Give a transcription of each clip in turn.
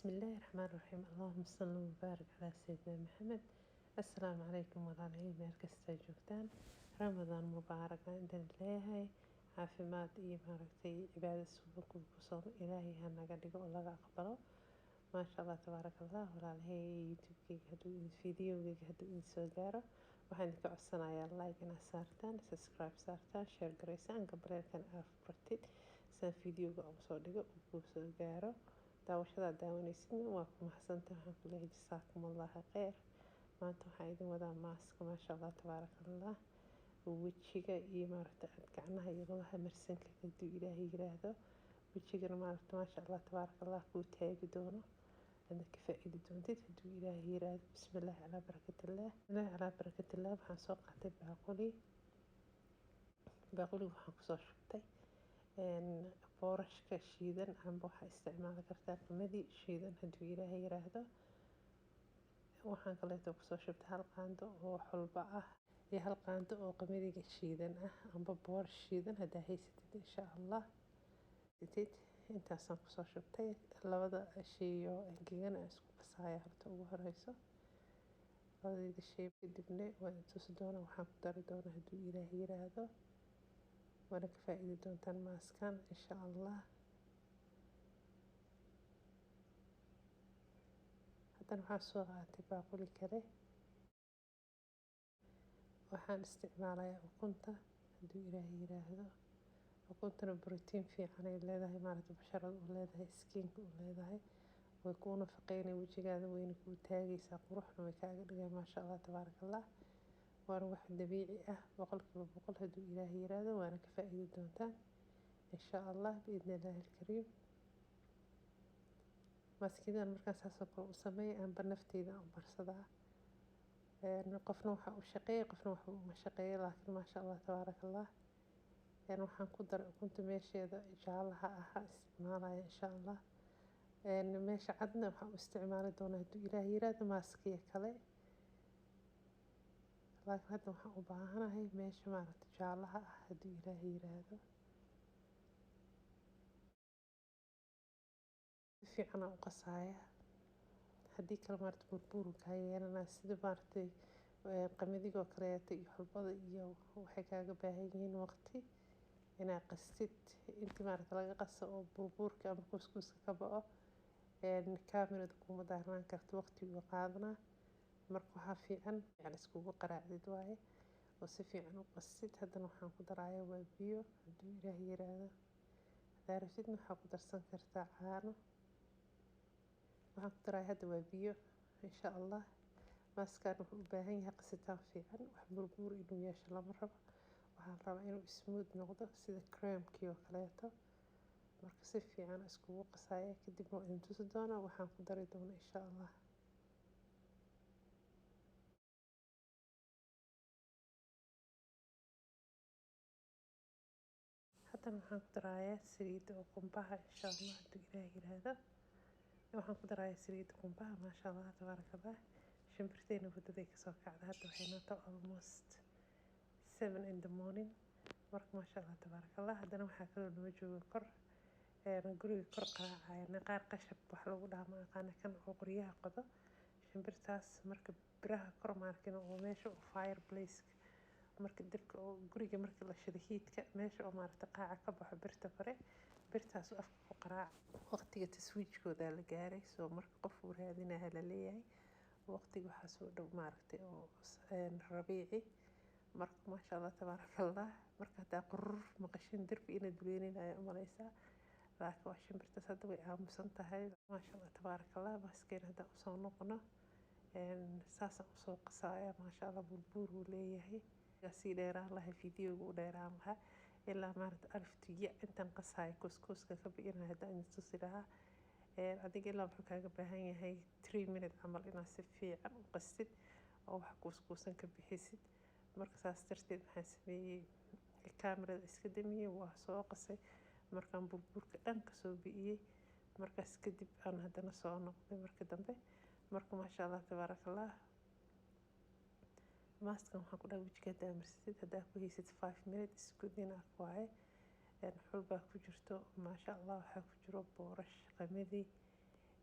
بسم الله الرحمن الرحيم اللهم صل وبارك على سيدنا محمد. السلام عليكم walaalahey meel kasta joogtaan. Ramadaan mubaarak aan idin leeyahay, caafimaad iyo maaragtay cibaado suuban ku soo ilaahay ha naga dhigo oo laga aqbalo. maasha Allah tabaarakallah. walaalahey youtube-kayga hadduu videogayga hadduu idin soo gaaro waxaan idinka codsanayaa like inaad saartaan, subscribe saartaan, share garaysaan, gabaleelkan aad furtid saan videoga ugu soo dhigo uu soo gaaro. daawashada daawanaysidna waa ku mahadsantahay, waxaan ku leeyahay jasaakumullahu khayr. maanta waxaan idin wadaa maaska maasha Allah tabaarakallah, wejiga iyo maaragtay gacmaha iyo lugaha marsanka hadduu ilaahay yiraahdo. wejigana maaragtay maasha Allah tabaarakallah kuu taagi doono adna ka faa'iidi doontid hadduu ilaahay yiraahdo. bismillah calaa barakatillah, bismillah calaa barakatillah. waxaan soo qaatay baaquli waxaan kusoo shubtay boorashka shiidan amba waxaa isticmaali kartaa qamadii shiidan hadduu ilaahay yiraahdo. waxaan kaleeto kusoo shubtay hal qaando oo xulba ah iyo hal qaando oo qamadiga shiidan ah amba boorash shiidan haddaa haysatid insha Allah. intaasaan kusoo shubtay labada shay oo engegan aan isku qasaaya horta ugu horeyso labadii shay kadibna waan tusi doonaa waxaan ku dari doonaa hadduu ilaahay yiraahdo. waana ka faa'iidi doontaan maaskan insha Allah. haddana waxaan soo qaatay baaquli kale waxaan isticmaalayaa ukunta hadduu ilaahay yiraahdo. ukuntana borotiin fiican ay leedahay, maaragtay basharada u leedahay, skinka u leedahay, way kuu nafaqeynay, wejigaada wayna kuu taagaysaa, quruxna way kaaga dhigay maasha Allah tabaarakallah. waana wax dabiici ah boqolkiiba boqol hadduu ilaahay yiraahdo. waana ka faa'iidi doontaan insha Allah biidni illaahi alkariim. maaskidan markaan saasoo kale u sameeyay aanba nafteyda u marsadaa. qofna waxa u shaqeeyay qofna waxa uma shaqeeyay, laakiin maasha Allah tabaarakallah. waxaan ku daray ukunta meesheeda jaalaha ah isticmaalaya insha Allah. meesha cadna waxaan u isticmaali doonaa hadduu ilaahay yiraahdo maaskiya kale, laakiin hadda waxaan u baahanahay meesha maaragtay jaalaha ah hadduu ilaahay yiraahdo. si fiican aan u qasaaya, haddii kale maaragtay burbur kaa yeelanaa sida maaragtay qamadigoo kaleeto iyo xulbada iyo waxay kaaga baahan yihiin waqti inaad qastid. intii maaragtay laga qaso oo burburka ama kuskuska ka bao kaamirada kuma daarnaan karto, waqti uu qaadanaa. marka waxaa fiican iskugu qaraacdid waaye oo si fiican u qastid. haddana waxaan ku darayaa waa biyo hadduu ilaahay yiraahdo. haddaa rabtidna waxaa ku darsan kartaa caano. waxaan ku darayaa hadda waa biyo insha Allah. maaskan wuxuu u baahan yahay qasitaan fiican, wax burbur inuu yeesho lama rabo. waxaan rabaa inuu smooth noqdo sida creamkii oo kaleeto. marka si fiican iskugu qasaaya kadib waa idin tusi doonaa waxaan ku dari doonaa insha Allah. haddana waxaan ku darayaa saliidda oo qumbaha insha Allah hadduu ilaahay yiraahdo. waxaan ku darayaa saliidda qumbaha maasha Allah tabaarakallah. shimbirteena wadaday kasoo kacda hadda waxay noo tahay almost 7 in the morning. marka maasha Allah tabaarakallah. haddana waxaa kaloo noo jooga kor guriga kor qaraacaya qaar qashab wax lagu dhaha ma aqaana kan oo qoryaha qodo. shimbirtaas marka biraha kor maarkin oo meesha oo fireplace marka dabka oo guriga marka la shido heatka meesha oo maaragtay qaaca ka baxo birta kore, birtaas afka ku qaraac. waqtiga taswiijkooda la gaaray soo marka qof uu raadinaha la leeyahay waqtiga waxaa soo dhow maaragtay oo rabiici. marka maasha Allah tabaarakallah. marka haddaa qurur maqashin darbi inaad duleynaynayo umaleysaa, laakiin waa shimbirtaas hadda way aamusan tahay maasha Allah tabaarakallah. maaskeen haddaan usoo noqono saasaan usoo qasaaya maasha Allah. burbur uu leeyahay sii dheeraan lahaa videoga u dheeraan lahaa ilaa maaragtay alftiya intaan qasaaya kuskuska ka bi'inaa haddaan idin tusi lahaa. adiga ilaa wuxuu kaaga baahan yahay 3 minutes camal inaad si fiican u qastid oo wax kuskuusan ka bixisid. marka saas darteed waxaan sameeyey kaamirada iska damiyey, waa soo qasay markaan burburka dhan kasoo bi'iyey. markaas kadib aan haddana soo noqday marka dambe. marka maasha Allah tabaarakallah. maaskan waxaan ku dhahay wejiga haddaa marsid haddaa ku haysid 5 minutes isku dinac waaye. xulbaa ku jirto maasha Allah. waxaa ku jiro boorash qamadi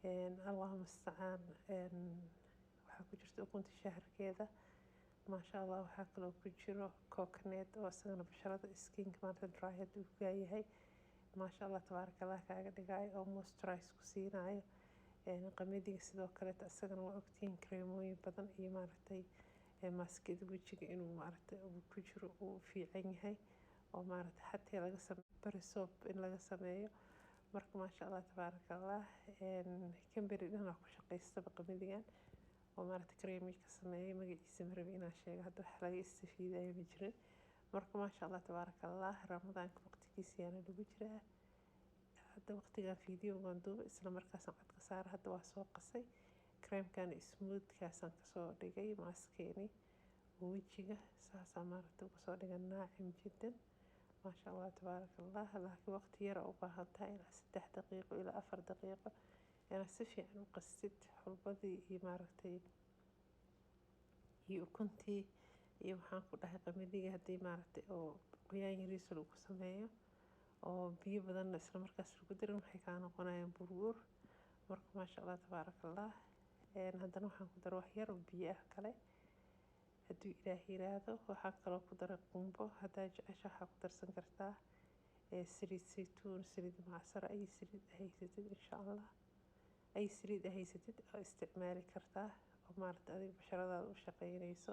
allahu mustacaan. waxaa ku jirta ukunta shaharkeeda maasha allah. waxaa kaloo ku jiro coconut oo isagana basharada skinka maanta dry hadduu gaayahay maasha allah tabaaraka allah kaaga dhigaayo oo moisturize ku siinayo. qamadiga sidoo kaleeta isagana waa ogtihiin kareemooyin badan iyo maaragtay maaskada wejiga inuu maaragtay uu ku jiro uu fiican yahay oo maaragtay xataa laga sameeyo bari soap in laga sameeyo. marka maasha allah tabaaraka allah. kamberi dhanaa ku shaqaystaba qamadigan oo maaragtay kareemi ka sameeyay magaciisa marabi inaan sheego hadda wax laga istafiidayo ma jirin. marka maasha allah tabaaraka allah. ramadaanka waqtigiisa yaana lagu jiraa hadda waqtigan fiidiyowgan duuba isla markaasaan codka saara. hadda waa soo qasay kareemkan smoothkaasaan kasoo dhigay maaskeeni wejiga saasaa maaragtay uga soo dhigan naacim jiddan maasha allah tabaaraka allah. laakiin waqti yara u baahan tahay ilaa 3 daqiiqo ilaa 4 daqiiqo inaad si fiican u qastid xulbadii iyo maaragtay iyo ukuntii iyo waxaan ku dhahay qamadiga haddii maaragtay oo qoyaan yariisa lagu sameeyo oo biyo badanna isla markaas lagu darin waxay kaa noqonayaan burbuur. marka maasha allah tabaaraka allah. haddana waxaan ku daro wax yar oo biyo ah kale hadduu ilaahay yiraahdo. waxaan kaloo ku daray qumbo haddaa jecesha waxaa ku darsan kartaa saliid saytuun, saliid macsaro, ay saliid haysatid insha allah. ay saliid haysatid oo isticmaali kartaa oo maaragtay adiga basharadaada u shaqeynayso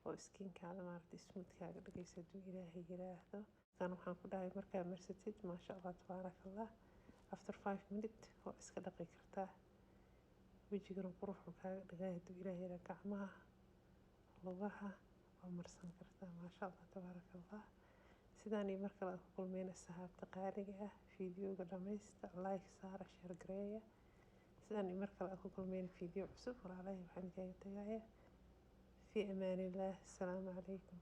oo skinkaada maaragtay smoothkaaga dhigaysa hadduu ilaahay yiraahdo. kan waxaan ku dhahay markaa marsatid maasha allah tabaaraka allah. after 5 minutes waa iska dhaqi kartaa wejigana quruxuu kaaga dhigaya hadduu ilaahay yiraahdo. gacmaha lugaha waa marsan kartaa maasha allah tabaaraka allah. sidaan iyo mar kale aan ku kulmayna saxaabta qaaliga ah. fiidiyowga dhamaysta like saara share gareeya. sidaan iyo mar kale aan ku kulmayna fiidiyow cusub walaalahay waxaan kaga tagaya fi amaanillaah. asalaamu calaykum.